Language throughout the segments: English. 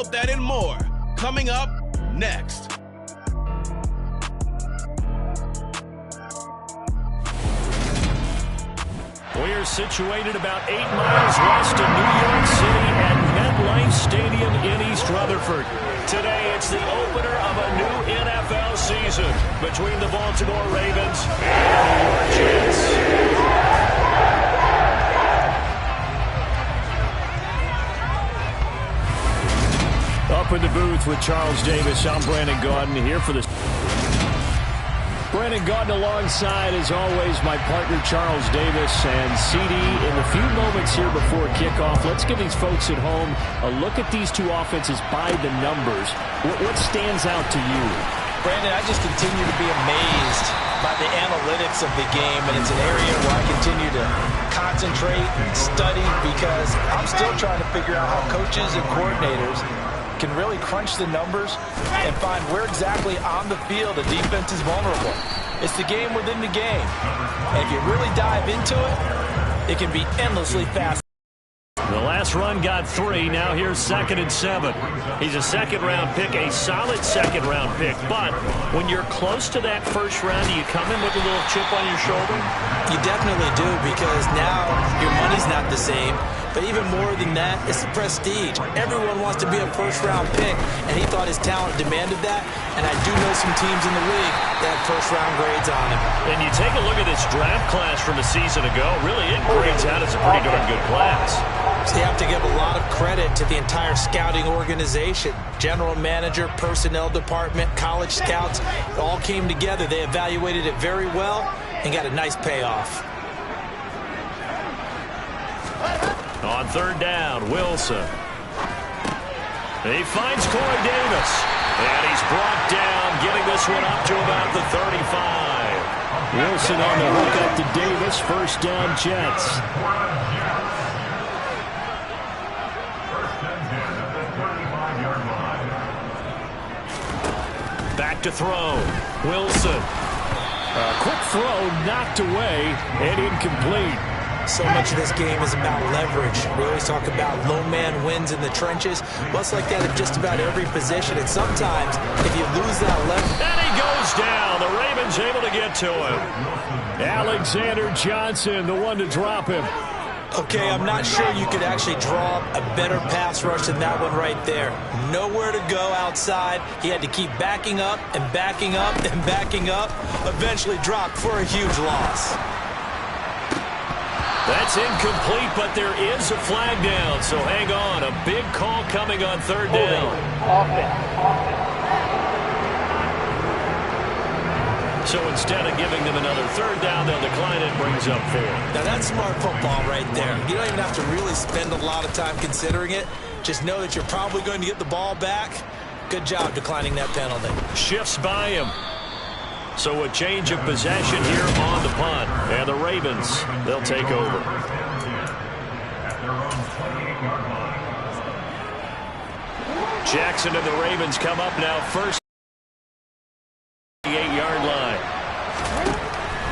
All that and more coming up next. We are situated about 8 miles west of New York City at MetLife Stadium in East Rutherford. Today, it's the opener of a new NFL season between the Baltimore Ravens and the New York Jets. Up in the booth with Charles Davis, I'm Brandon Gaudin here for the... Brandon Gaudin alongside, as always, my partner Charles Davis. And CD, in the few moments here before kickoff, let's give these folks at home a look at these two offenses by the numbers. What stands out to you? Brandon, I just continue to be amazed by the analytics of the game, and it's an area where I continue to concentrate and study because I'm still trying to figure out how coaches and coordinators can really crunch the numbers and find where exactly on the field a defense is vulnerable. It's the game within the game. And if you really dive into it, it can be endlessly fast. The last run got 3. Now here's 2nd and 7. He's a second-round pick, a solid second-round pick. But when you're close to that first round, do you come in with a little chip on your shoulder? You definitely do, because now your money's not the same. But even more than that, it's the prestige. Everyone wants to be a first-round pick, and he thought his talent demanded that. And I do know some teams in the league that have first-round grades on him. And you take a look at this draft class from a season ago, really it grades out as a pretty darn good class. So you have to give a lot of credit to the entire scouting organization. General manager, personnel department, college scouts, it all came together. They evaluated it very well and got a nice payoff. On 3rd down, Wilson. He finds Corey Davis. And he's brought down, getting this one up to about the 35. Wilson on the hook up to Davis. 1st down, Jets. Back to throw. Wilson. A quick throw knocked away and incomplete. So much of this game is about leverage. We always talk about low man wins in the trenches. Well, it's like that in just about every position. And sometimes, if you lose that leverage... And he goes down. The Ravens able to get to him. Alexander Johnson, the one to drop him. Okay, I'm not sure you could actually draw a better pass rush than that one right there. Nowhere to go outside. He had to keep backing up and backing up and backing up. Eventually dropped for a huge loss. That's incomplete, but there is a flag down, so hang on. A big call coming on 3rd down. So instead of giving them another 3rd down, they'll decline it, brings up 4. Now that's smart football right there. You don't even have to really spend a lot of time considering it. Just know that you're probably going to get the ball back. Good job declining that penalty. Shifts by him. So a change of possession here on the punt. And the Ravens, they'll take over. Jackson and the Ravens come up now first. 8-yard line.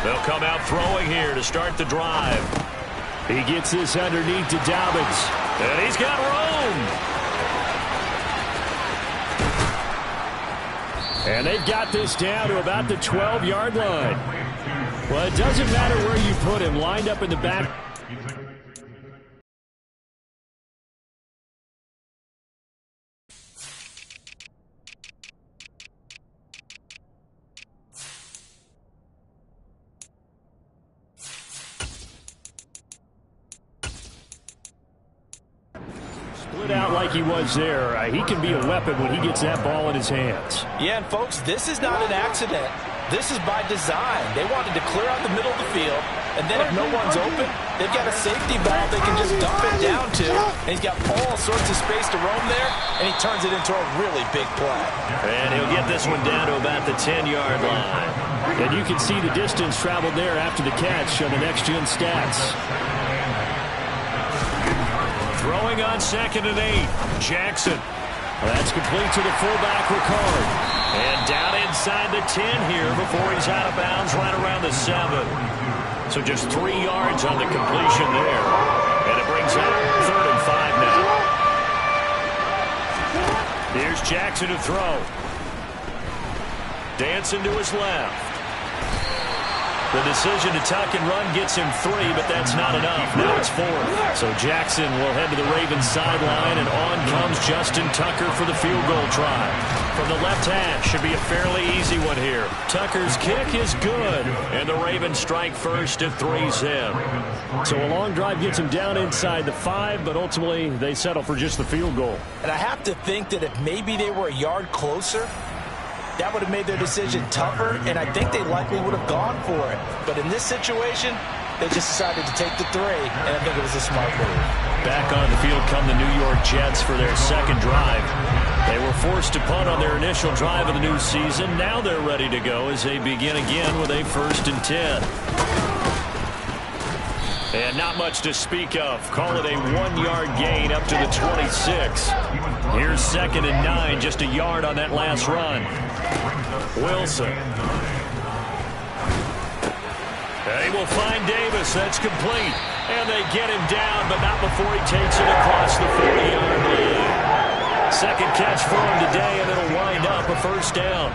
They'll come out throwing here to start the drive. He gets this underneath to Dobbins. And he's got room. And they've got this down to about the 12-yard line. Well, it doesn't matter where you put him, lined up in the back. Split out like he was there. He can be a weapon when he gets that ball in his hands. Yeah, and folks, this is not an accident. This is by design. They wanted to clear out the middle of the field, and then if no one's open, they've got a safety valve they can just dump it down to, and he's got all sorts of space to roam there, and he turns it into a really big play. And he'll get this one down to about the 10-yard line. And you can see the distance traveled there after the catch on the next-gen stats. Throwing on 2nd and 8. Jackson. That's complete to the fullback, Ricard. And down inside the 10 here before he's out of bounds right around the 7. So just 3 yards on the completion there. And it brings up 3rd and 5 now. Here's Jackson to throw. Dancing to his left. The decision to tuck and run gets him 3, but that's not enough. Now it's 4th. So Jackson will head to the Ravens sideline, and on comes Justin Tucker for the field goal try. From the left hash, should be a fairly easy one here. Tucker's kick is good, and the Ravens strike first at 3-zip. So a long drive gets him down inside the 5, but ultimately they settle for just the field goal. And I have to think that if maybe they were a yard closer, that would have made their decision tougher, and I think they likely would have gone for it. But in this situation, they just decided to take the 3, and I think it was a smart move. Back on the field come the New York Jets for their second drive. They were forced to punt on their initial drive of the new season. Now they're ready to go as they begin again with a 1st and 10. And not much to speak of. Call it a 1-yard gain up to the 26. Here's 2nd and 9, just a yard on that last run. Wilson. They will find Davis. That's complete. And they get him down, but not before he takes it across the 40-yard line. Second catch for him today, and it'll wind up a 1st down.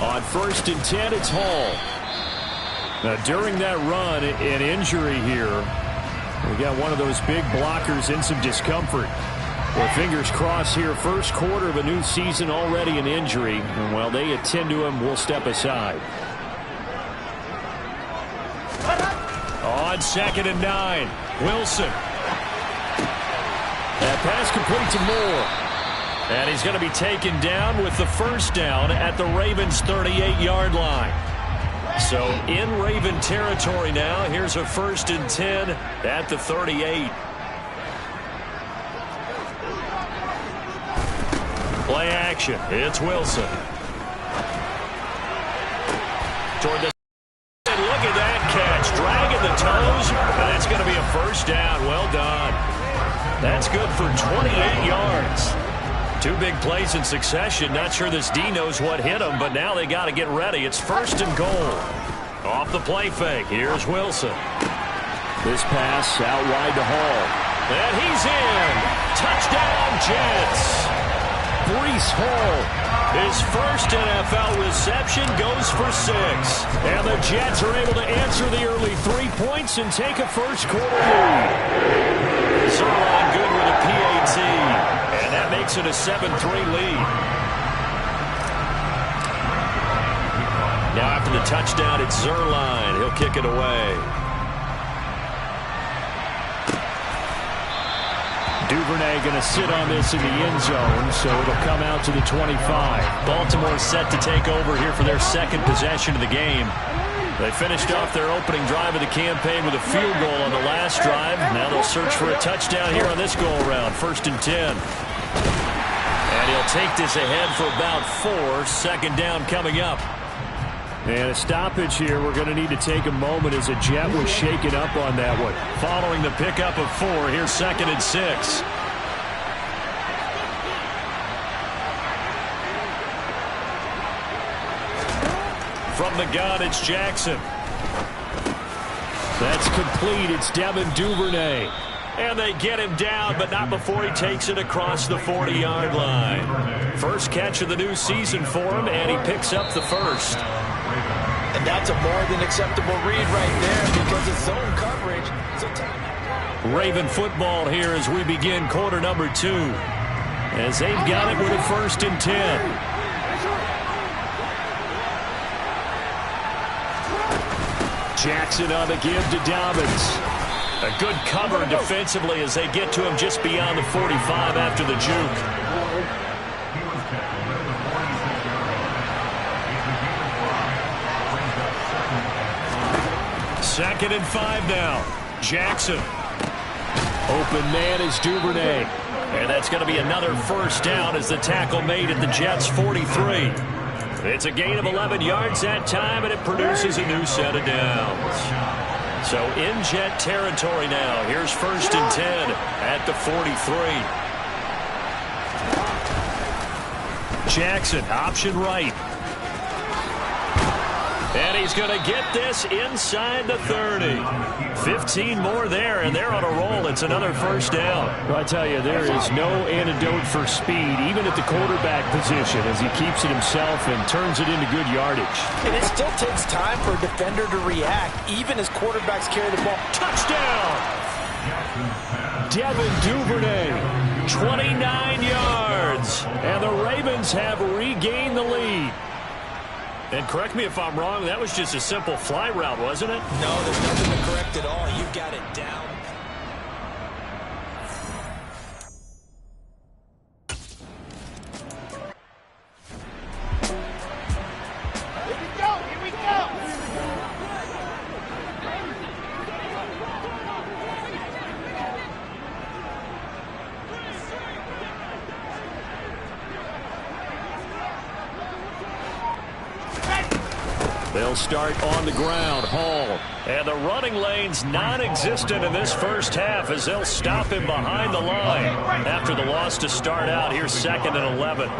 On 1st and 10, it's Hall. Now, during that run, an injury here. We got one of those big blockers in some discomfort. Well, fingers crossed here. First quarter of a new season, already an injury. And while they attend to him, we'll step aside. On 2nd and 9, Wilson. That pass complete to Moore. And he's going to be taken down with the 1st down at the Ravens' 38-yard line. So in Raven territory now. Here's a 1st and 10 at the 38. Play action. It's Wilson. Toward the... And look at that catch. Dragging the toes. And that's going to be a 1st down. Well done. That's good for 28 yards. 2 big plays in succession. Not sure this D knows what hit him, but now they got to get ready. It's 1st and goal. Off the play fake. Here's Wilson. This pass out wide to Hall. And he's in. Touchdown, Jets. Breece Hall. His first NFL reception goes for 6. And the Jets are able to answer the early 3 points and take a first quarter lead. Zerline good with a PAT. And that makes it a 7-3 lead. Now after the touchdown, it's Zerline. He'll kick it away. Duvernay going to sit on this in the end zone, so it'll come out to the 25. Baltimore set to take over here for their second possession of the game. They finished off their opening drive of the campaign with a field goal on the last drive. Now they'll search for a touchdown here on this go-around. 1st and 10. And he'll take this ahead for about 4. 2nd down coming up. And a stoppage here. We're going to need to take a moment as a Jet was shaken up on that one. Following the pickup of 4, here's 2nd and 6. From the gun, it's Jackson. That's complete. It's Devin Duvernay. And they get him down, but not before he takes it across the 40-yard line. First catch of the new season for him, and he picks up the 1st. And that's a more than acceptable read right there because it's zone coverage. So Raven football here as we begin quarter number 2. As they've got it with a 1st and 10. Jackson on the give to Dobbins. A good cover defensively as they get to him just beyond the 45 after the juke. Second and 5 now. Jackson. Open man is Duvernay. And that's going to be another 1st down as the tackle made at the Jets' 43. It's a gain of 11 yards that time, and it produces a new set of downs. So in Jet territory now. Here's 1st and 10 at the 43. Jackson, option right. And he's going to get this inside the 30. 15 more there, and they're on a roll. It's another first down. Well, I tell you, there is no antidote for speed, even at the quarterback position, as he keeps it himself and turns it into good yardage. And it still takes time for a defender to react, even as quarterbacks carry the ball. Touchdown! Devin Duvernay, 29 yards. And the Ravens have regained the lead. And correct me if I'm wrong, that was just a simple fly route, wasn't it? No, there's nothing to correct at all. You've got it down. Here we go! Here we go! They'll start on the ground. Hall. And the running lane's non-existent in this first half as they'll stop him behind the line. After the loss to start out, here's 2nd and 11.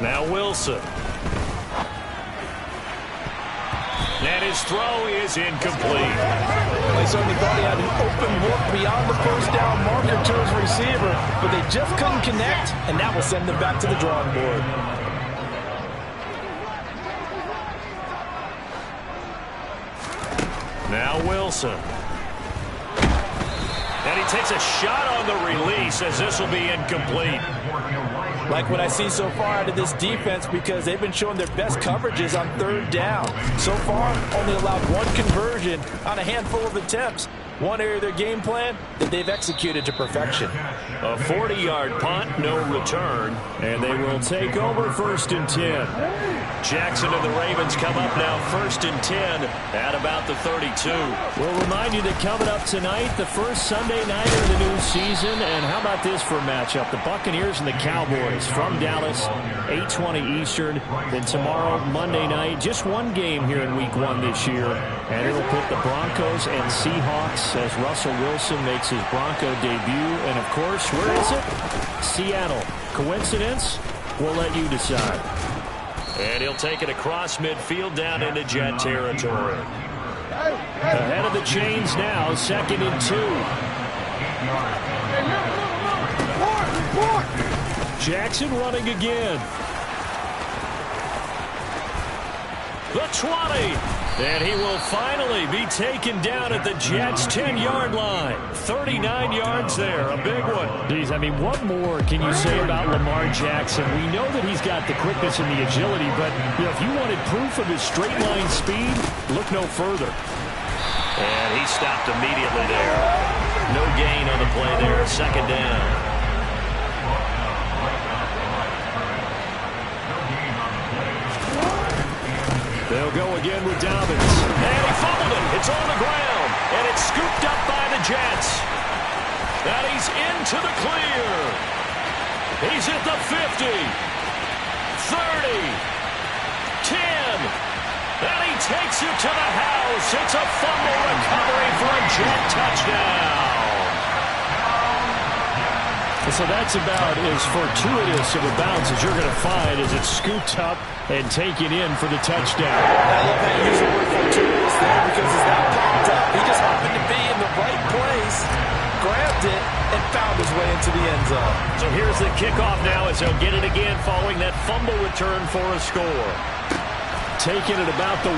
Now Wilson. And his throw is incomplete. They certainly thought he had an open look beyond the first down marker to his receiver, but they just couldn't connect, and that will send them back to the drawing board. Now Wilson. And he takes a shot on the release as this will be incomplete. Like what I see so far out of this defense, because they've been showing their best coverages on 3rd down. So far, only allowed 1 conversion on a handful of attempts. One area of their game plan that they've executed to perfection. A 40-yard punt, no return, and they will take over 1st and 10. Jackson and the Ravens come up now 1st and 10 at about the 32. We'll remind you that coming up tonight, the first Sunday night of the new season. And how about this for a matchup? The Buccaneers and the Cowboys from Dallas, 8:20 Eastern. Then tomorrow, Monday night, just one game here in Week 1 this year. And it'll put the Broncos and Seahawks as Russell Wilson makes his Bronco debut. And, of course, where is it? Seattle. Coincidence? We'll let you decide. And he'll take it across midfield down into Jet territory. Ahead of the chains now, 2nd and 2. Jackson running again. The 20. And he will finally be taken down at the Jets' 10-yard line. 39 yards there, a big one. Geez, I mean, what more can you say about Lamar Jackson? We know that he's got the quickness and the agility, but if you wanted proof of his straight-line speed, look no further. And he stopped immediately there. No gain on the play there, 2nd down. They'll go again with Dobbins. And he fumbled it. It's on the ground. And it's scooped up by the Jets. And he's into the clear. He's at the 50. 30. 10. And he takes it to the house. It's a fumble recovery for a Jet touchdown. So that's about as fortuitous of a bounce as you're going to find as it's scooped up and taken in for the touchdown. I love how you use the word fortuitous there because it's not popped up. He just happened to be in the right place, grabbed it, and found his way into the end zone. So here's the kickoff now as he'll get it again following that fumble return for a score. Taking it about the 1.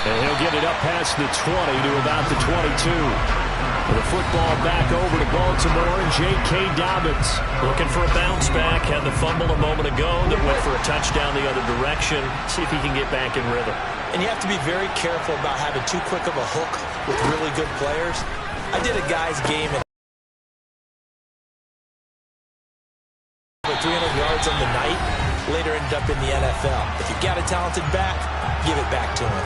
And he'll get it up past the 20 to about the 22. The football back over to Baltimore and J.K. Dobbins. Looking for a bounce back. Had the fumble a moment ago that went for a touchdown the other direction. See if he can get back in rhythm. And you have to be very careful about having too quick of a hook with really good players. I did a guy's game and 300 yards on the night. Later ended up in the NFL. If you've got a talented back, give it back to him.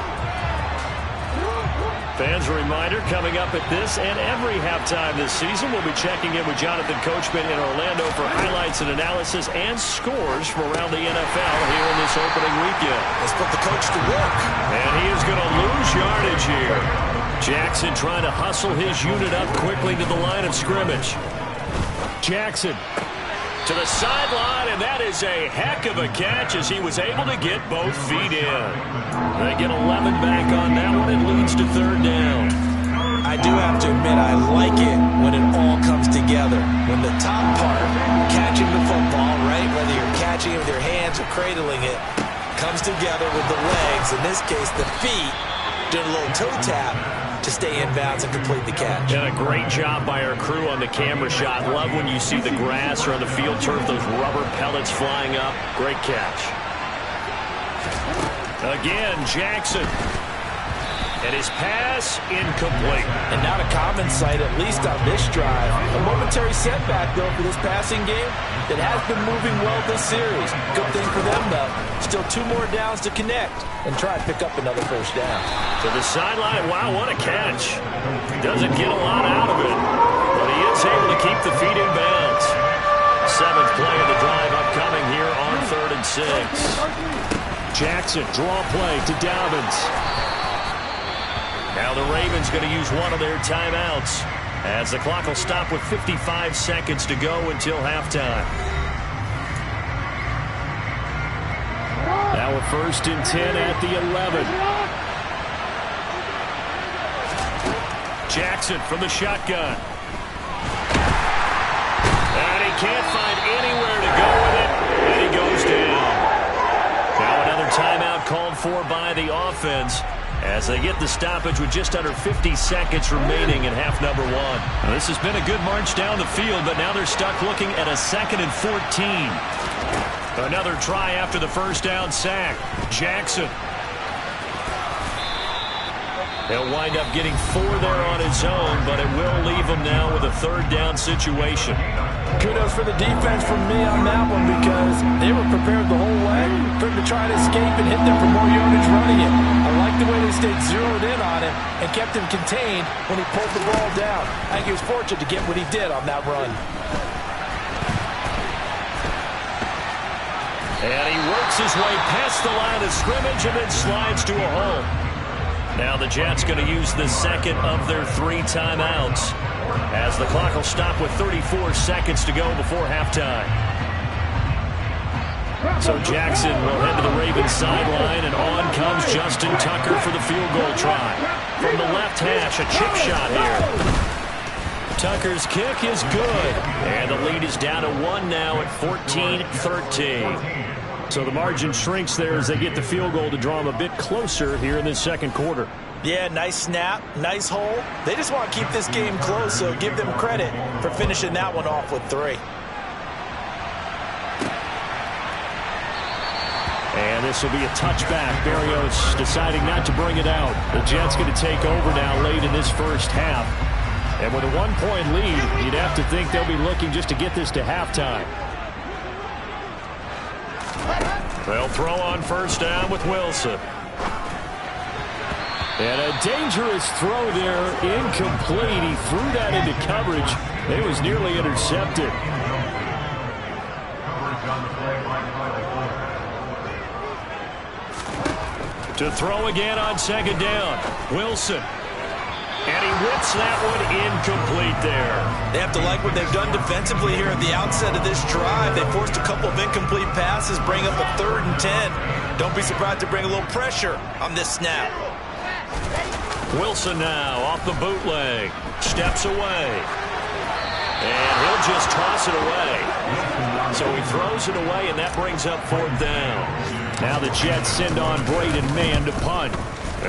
Fans, a reminder, coming up at this and every halftime this season, we'll be checking in with Jonathan Coachman in Orlando for highlights and analysis and scores from around the NFL here in this opening weekend. Let's put the coach to work. And he is going to lose yardage here. Jackson trying to hustle his unit up quickly to the line of scrimmage. Jackson to the sideline, and that is a heck of a catch as he was able to get both feet in. They get 11 back on that one. It leads to third down. I do have to admit I like it when it all comes together. When the top part, catching the football, right, whether you're catching it with your hands or cradling it, comes together with the legs, in this case the feet, doing a little toe tap to stay in bounds and complete the catch. And a great job by our crew on the camera shot. Love when you see the grass or on the field turf, those rubber pellets flying up. Great catch. Again, Jackson. And his pass incomplete. And not a common sight, at least on this drive. A momentary setback, though, for this passing game that has been moving well this series. Good thing for them, though. Still 2 more downs to connect and try and pick up another first down. To the sideline. Wow, what a catch. Doesn't get a lot out of it, but he is able to keep the feet in bounds. 7th play of the drive upcoming here on 3rd and 6. Jackson, draw play to Dobbins. Now the Ravens going to use one of their timeouts as the clock will stop with 55 seconds to go until halftime. Now a 1st and 10 at the 11. Jackson from the shotgun. And he can't find anywhere to go with it, and he goes down. Now another timeout called for by the offense as they get the stoppage with just under 50 seconds remaining in half number 1. Now, this has been a good march down the field, but now they're stuck looking at a 2nd and 14. Another try after the first down sack. Jackson. He'll wind up getting 4 there on his own, but it will leave him now with a 3rd down situation. Kudos for the defense from me on that one because they were prepared the whole way for him to try to escape and hit them for more yardage running it. I like the way they stayed zeroed in on him and kept him contained when he pulled the ball down. I think he was fortunate to get what he did on that run. And he works his way past the line of scrimmage and then slides to a hole. Now the Jets going to use the 2nd of their 3 timeouts as the clock will stop with 34 seconds to go before halftime. So Jackson will head to the Ravens sideline, and on comes Justin Tucker for the field goal try. From the left hash, a chip shot here. Tucker's kick is good, and the lead is down to 1 now at 14-13. So the margin shrinks there as they get the field goal to draw them a bit closer here in this 2nd quarter. Yeah, nice snap, nice hole. They just want to keep this game close, so give them credit for finishing that one off with 3. And this will be a touchback. Berrios deciding not to bring it out. The Jets going to take over now late in this first half. And with a 1-point lead, you'd have to think they'll be looking just to get this to halftime. They'll throw on first down with Wilson. And a dangerous throw there, incomplete. He threw that into coverage. It was nearly intercepted. To throw again on 2nd down. Wilson. And he whips that one incomplete there. They have to like what they've done defensively here at the outset of this drive. They forced a couple of incomplete passes, bring up a 3rd and 10. Don't be surprised to bring a little pressure on this snap. Wilson now off the bootleg. Steps away. And he'll just toss it away. So he throws it away, and that brings up 4th down. Now the Jets send on Braden Mann to punt.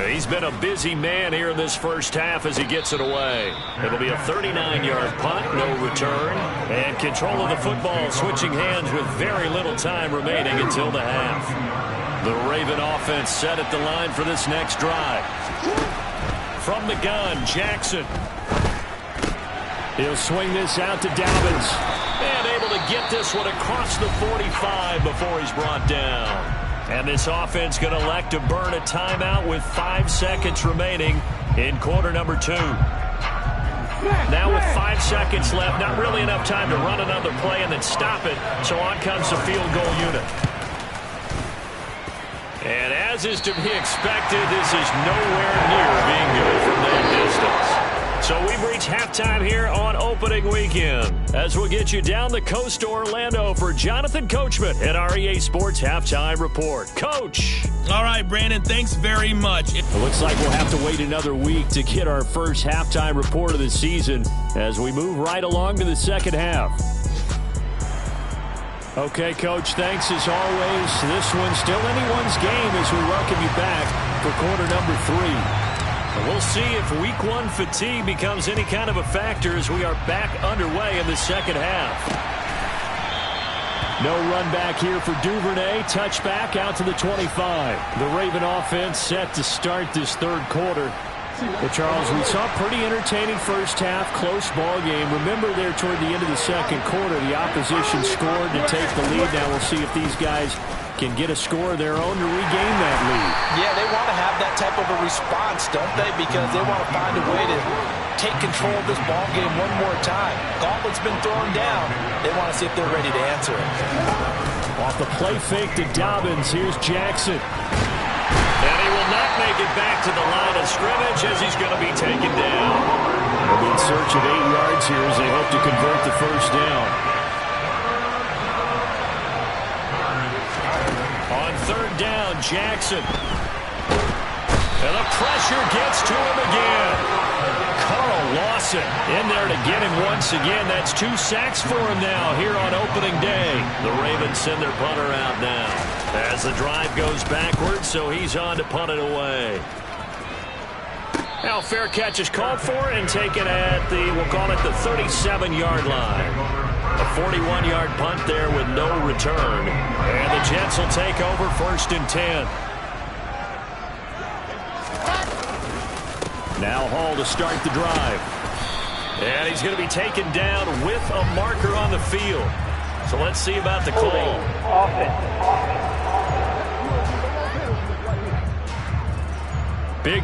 He's been a busy man here in this first half as he gets it away. It'll be a 39-yard punt, no return, and control of the football switching hands with very little time remaining until the half. The Raven offense set at the line for this next drive. From the gun, Jackson. He'll swing this out to Dobbins. And able to get this one across the 45 before he's brought down. And this offense going to elect to burn a timeout with 5 seconds remaining in quarter number 2. Now with 5 seconds left, not really enough time to run another play and then stop it, so on comes the field goal unit. And as is to be expected, this is nowhere near being good from that distance. So we've reached halftime here on opening weekend. As we'll get you down the coast to Orlando for Jonathan Coachman at our EA Sports Halftime Report. Coach. All right, Brandon, thanks very much. It looks like we'll have to wait another week to get our first halftime report of the season as we move right along to the second half. Okay, Coach, thanks as always. This one's still anyone's game as we welcome you back for quarter number 3. We'll see if week 1 fatigue becomes any kind of a factor as we are back underway in the second half. No run back here for Duvernay. Touchback out to the 25. The Raven offense set to start this third quarter. Well, Charles, we saw a pretty entertaining first half, close ball game. Remember there toward the end of the second quarter, the opposition scored to take the lead. Now we'll see if these guys can get a score of their own to regain that lead. Yeah, they want to have that type of a response, don't they? Because they want to find a way to take control of this ball game one more time. Gauntlet's been thrown down. They want to see if they're ready to answer it. Off the play fake to Dobbins, here's Jackson. And he will not make it back to the line of scrimmage as he's going to be taken down. They'll be in search of 8 yards here as they hope to convert the first down. On third down, Jackson. And the pressure gets to him again. Carl Lawson in there to get him once again. That's 2 sacks for him now here on opening day. The Ravens send their punter out now as the drive goes backwards, so he's on to punt it away. Now fair catch is called for and taken at the, we'll call it the 37-yard line. A 41-yard punt there with no return. And the Jets will take over 1st and 10. Now Hall to start the drive. And he's going to be taken down with a marker on the field. So let's see about the call. Big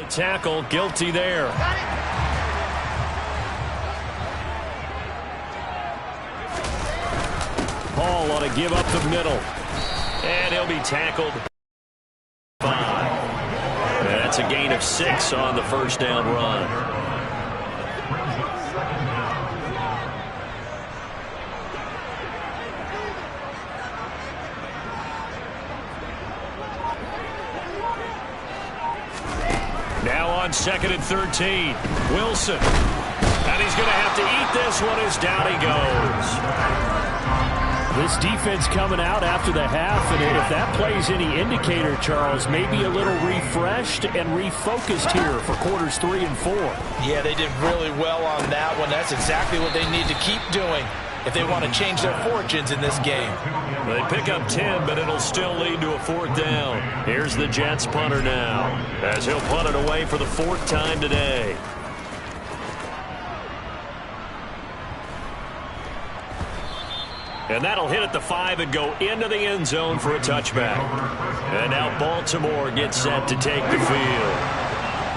That tackle, guilty there. Hall ought to give up the middle. And he'll be tackled. 5. That's a gain of 6 on the first down run. Now on 2nd and 13. Wilson. And he's going to have to eat this one as down he goes. This defense coming out after the half, and if that plays any indicator, Charles, maybe a little refreshed and refocused here for quarters 3 and 4. Yeah, they did really well on that one. That's exactly what they need to keep doing if they want to change their fortunes in this game. They pick up 10, but it'll still lead to a 4th down. Here's the Jets punter now, as he'll punt it away for the 4th time today. And that'll hit at the 5 and go into the end zone for a touchback. And now Baltimore gets set to take the field.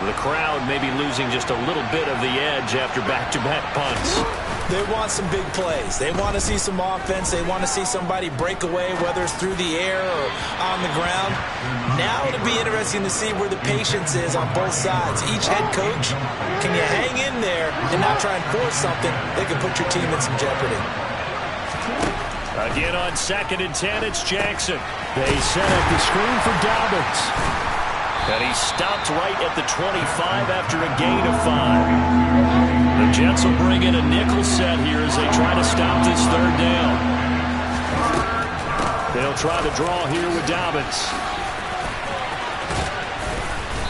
The crowd may be losing just a little bit of the edge after back-to-back punts. They want some big plays. They want to see some offense. They want to see somebody break away, whether it's through the air or on the ground. Now it'll be interesting to see where the patience is on both sides. Each head coach, can you hang in there and not try and force something that could put your team in some jeopardy? Again on 2nd and 10, it's Jackson. They set up the screen for Dobbins. And he stopped right at the 25 after a gain of 5. The Jets will bring in a nickel set here as they try to stop this 3rd down. They'll try the draw here with Dobbins.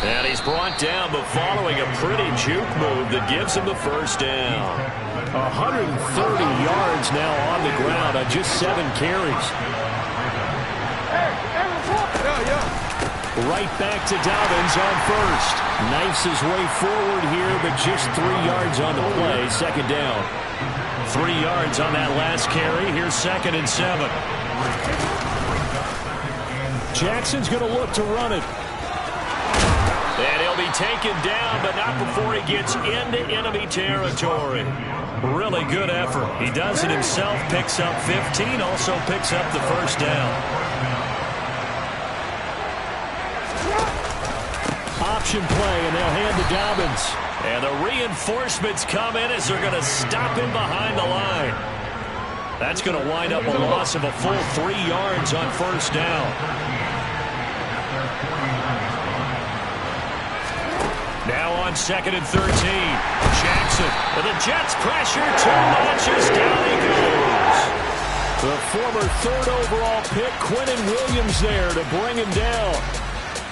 And he's brought down, but following a pretty juke move that gives him the 1st down. 130 yards now on the ground on just 7 carries. Right back to Dobbins on 1st. Knifes his way forward here, but just 3 yards on the play. 2nd down. 3 yards on that last carry. Here's 2nd and 7. Jackson's going to look to run it. And he'll be taken down, but not before he gets into enemy territory. Really good effort. He does it himself, picks up 15, also picks up the 1st down. Option play, and they'll hand to Dobbins. And the reinforcements come in as they're going to stop him behind the line. That's going to wind up a loss of a full 3 yards on 1st down. Now on 2nd and 13, Jackson. And the Jets pressure, 2 notches, down he goes. The former 3rd overall pick, Quinnen Williams there to bring him down.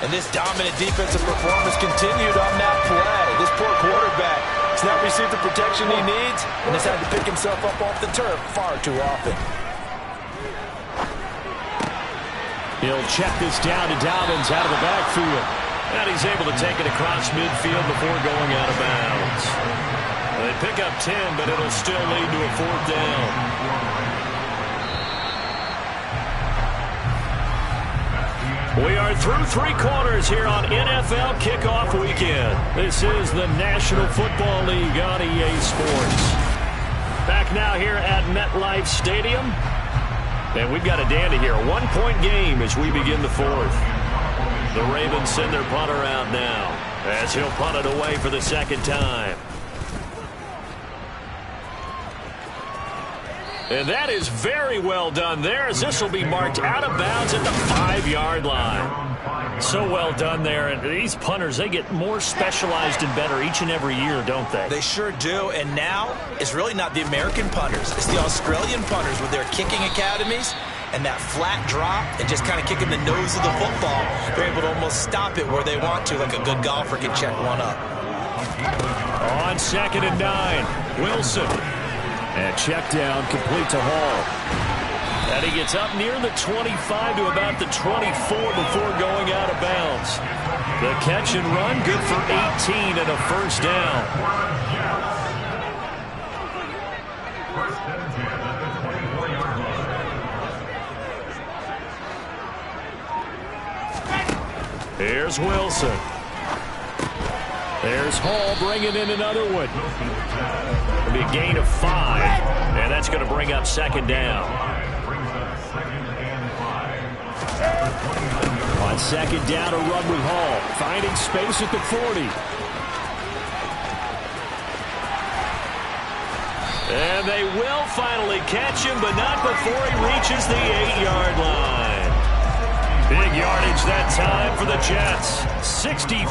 And this dominant defensive performance continued on that play. This poor quarterback has not received the protection he needs and has had to pick himself up off the turf far too often. He'll check this down to Dobbins out of the backfield. And he's able to take it across midfield before going out of bounds. They pick up 10, but it'll still lead to a 4th down. We are through 3 quarters here on NFL Kickoff Weekend. This is the National Football League on EA Sports. Back now here at MetLife Stadium. And we've got a dandy here. A 1-point game as we begin the 4th. The Ravens send their punter out now as he'll punt it away for the 2nd time. And that is very well done there as this will be marked out of bounds at the 5-yard line. So well done there. And these punters, they get more specialized and better each and every year, don't they? They sure do. And now it's really not the American punters. It's the Australian punters with their kicking academies. And that flat drop and just kind of kicking the nose of the football, they're able to almost stop it where they want to, like a good golfer can check one up. On 2nd and 9, Wilson. And check down complete to Hall. And he gets up near the 25 to about the 24 before going out of bounds. The catch and run, good for 18 and a 1st down. Here's Wilson. There's Hall bringing in another one. It'll be a gain of 5, and that's going to bring up second down. On second down, a run with Hall, finding space at the 40. And they will finally catch him, but not before he reaches the 8-yard line. Big yardage that time for the Jets. 63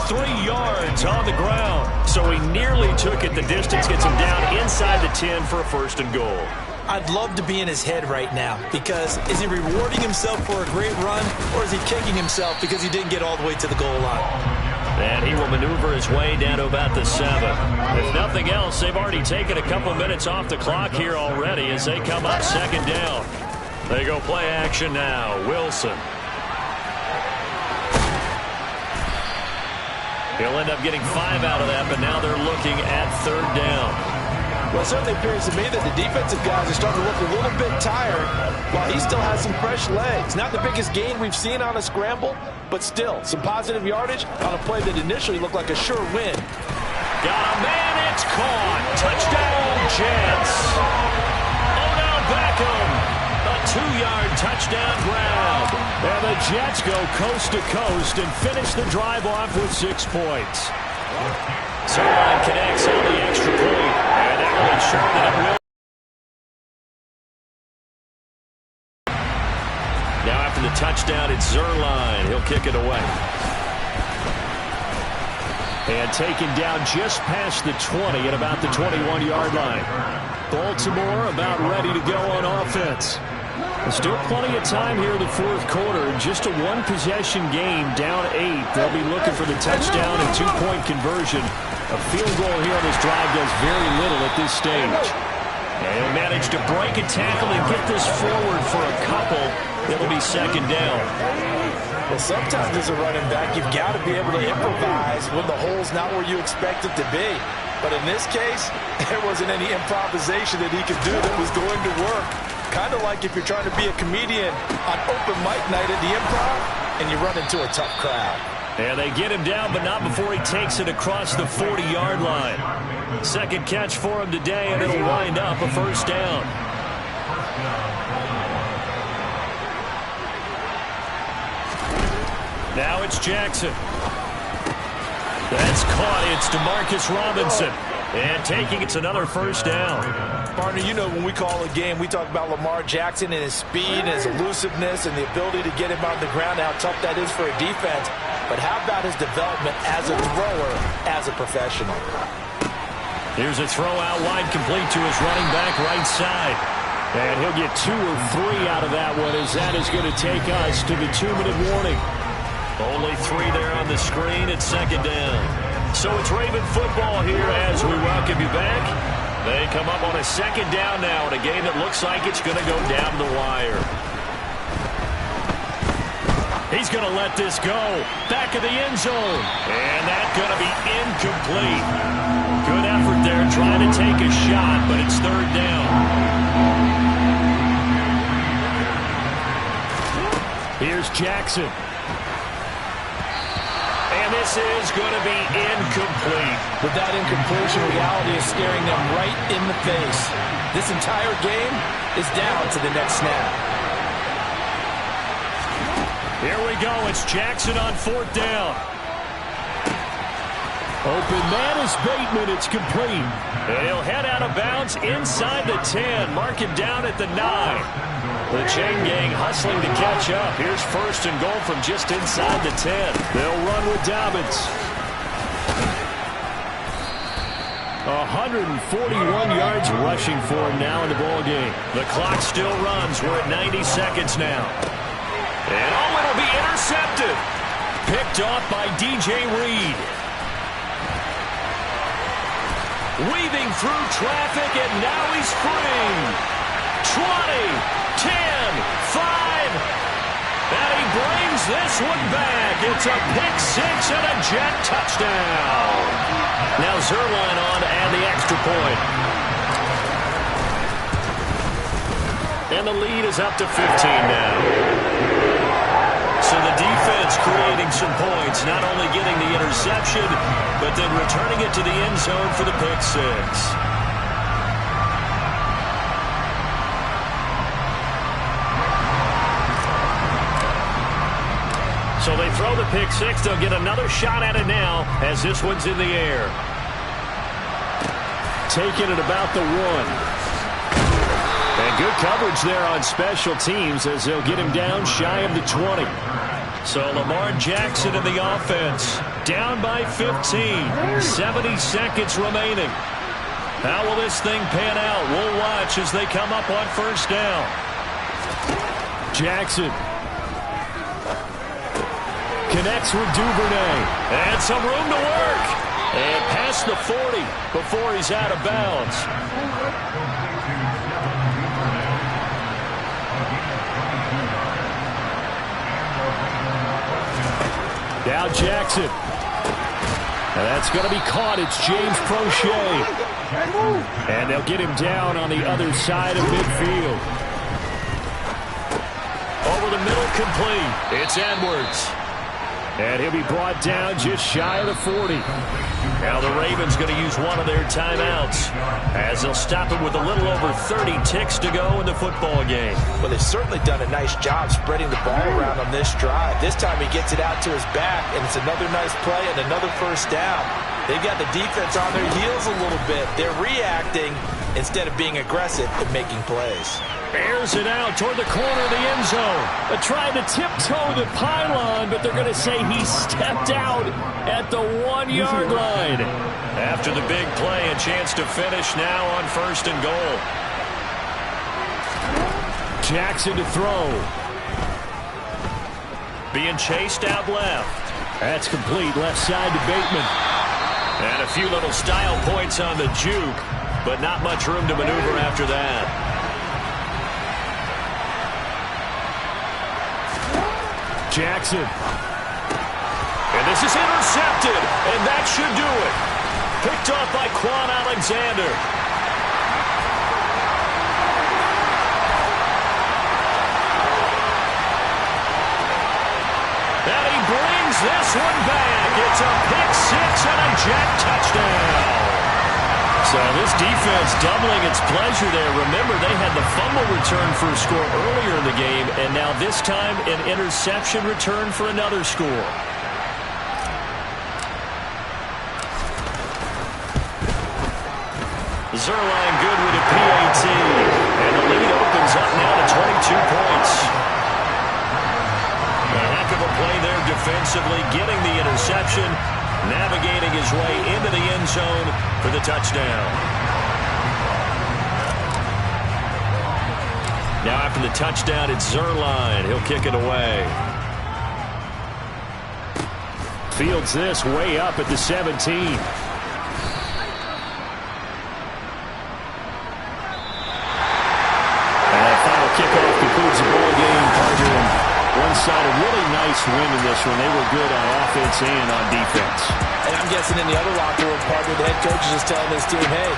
yards on the ground. So he nearly took it the distance, gets him down inside the 10 for a first and goal. I'd love to be in his head right now, because is he rewarding himself for a great run, or is he kicking himself because he didn't get all the way to the goal line? And he will maneuver his way down to about the 7. If nothing else, they've already taken a couple minutes off the clock here already as they come up second down. They go play action now. Wilson. He'll end up getting 5 out of that, but now they're looking at third down. Well, it certainly appears to me that the defensive guys are starting to look a little bit tired while he still has some fresh legs. Not the biggest gain we've seen on a scramble, but still some positive yardage on a play that initially looked like a sure win. Got a man, it's caught. Touchdown, Jets. Odell Beckham. A 2-yard touchdown grab. And the Jets go coast to coast and finish the drive off with 6 points. Zerline connects on the extra point, and that will ensure that it will. Now after the touchdown, it's Zerline. He'll kick it away. And taken down just past the 20 at about the 21-yard line. Baltimore about ready to go on offense. There's still plenty of time here in the fourth quarter. Just a one-possession game, down 8. They'll be looking for the touchdown and 2-point conversion. A field goal here on this drive does very little at this stage. And he'll manage to break a tackle and get this forward for a couple. It'll be second down. Well, sometimes as a running back, you've got to be able to improvise when the hole's not where you expect it to be. But in this case, there wasn't any improvisation that he could do that was going to work. Kind of like if you're trying to be a comedian on open mic night at the Improv and you run into a tough crowd. And they get him down, but not before he takes it across the 40-yard line. Second catch for him today, and it'll wind up a first down. Now it's Jackson. That's caught. It's Demarcus Robinson. And taking it's another first down. Partner, you know when we call a game, we talk about Lamar Jackson and his speed and his elusiveness and the ability to get him on the ground, how tough that is for a defense. But how about his development as a thrower, as a professional? Here's a throw out wide, complete to his running back right side. And he'll get 2 or 3 out of that one, as that is going to take us to the 2-minute warning. Only 3 there on the screen at second down. So it's Raven football here as we welcome you back. They come up on a second down now in a game that looks like it's going to go down the wire. He's going to let this go. Back of the end zone. And that's going to be incomplete. Good effort there trying to take a shot, but it's third down. Here's Jackson. And this is going to be incomplete. But that incompletion reality is staring them right in the face. This entire game is down to the next snap. Here we go. It's Jackson on fourth down. Open man is Bateman. It's complete. And he'll head out of bounds inside the 10. Mark him down at the 9. The chain gang hustling to catch up. Here's first and goal from just inside the 10. They'll run with Dobbins. 141 yards rushing for him now in the ball game. The clock still runs. We're at 90 seconds now. And oh, it'll be intercepted. Picked off by DJ Reed. Weaving through traffic, and now he's free. 20, 10, 5. And he brings this one back. It's a pick six and a Jet touchdown. Now Zerline on to add the extra point. And the lead is up to 15 now. So the defense creating some points Yards, not only getting the interception, but then returning it to the end zone for the pick six. So they throw the pick six. They'll get another shot at it now as this one's in the air. Taking it about the 1. And good coverage there on special teams as they'll get him down shy of the 20. So Lamar Jackson in the offense. Down by 15. 70 seconds remaining. How will this thing pan out? We'll watch as they come up on first down. Jackson connects with Duvernay. And some room to work. And past the 40 before he's out of bounds. Now Jackson. And that's going to be caught. It's James Prochet. And they'll get him down on the other side of midfield. Over the middle, complete. It's Edwards. And he'll be brought down just shy of the 40. Now the Ravens going to use one of their timeouts as they'll stop it with a little over 30 ticks to go in the football game. Well, they've certainly done a nice job spreading the ball around on this drive. This time he gets it out to his back, and it's another nice play and another first down. They've got the defense on their heels a little bit. They're reacting instead of being aggressive and making plays. Airs it out toward the corner of the end zone. They're trying to tiptoe the pylon, but they're going to say he stepped out at the 1 yard line. After the big play, a chance to finish now on first and goal. Jackson to throw. Being chased out left. That's complete. Left side to Bateman. And a few little style points on the juke, but not much room to maneuver after that. Jackson. And this is intercepted, and that should do it. Picked off by Quan Alexander. And he brings this one back. It's a pick six and a Jack touchdown. So this defense doubling its pleasure there. Remember, they had the fumble return for a score earlier in the game, and now this time an interception return for another score. Zuerlein good with a PAT, and the lead opens up now to 22 points. A heck of a play there defensively, getting the interception, navigating his way into the end zone for the touchdown. Now after the touchdown, it's Zuerlein. He'll kick it away. Fields this way up at the 17. Kickoff concludes the ball game, partner. One side a really nice win in this one. They were good on offense and on defense. And I'm guessing in the other locker room, partner, the head coach is just telling this team, hey,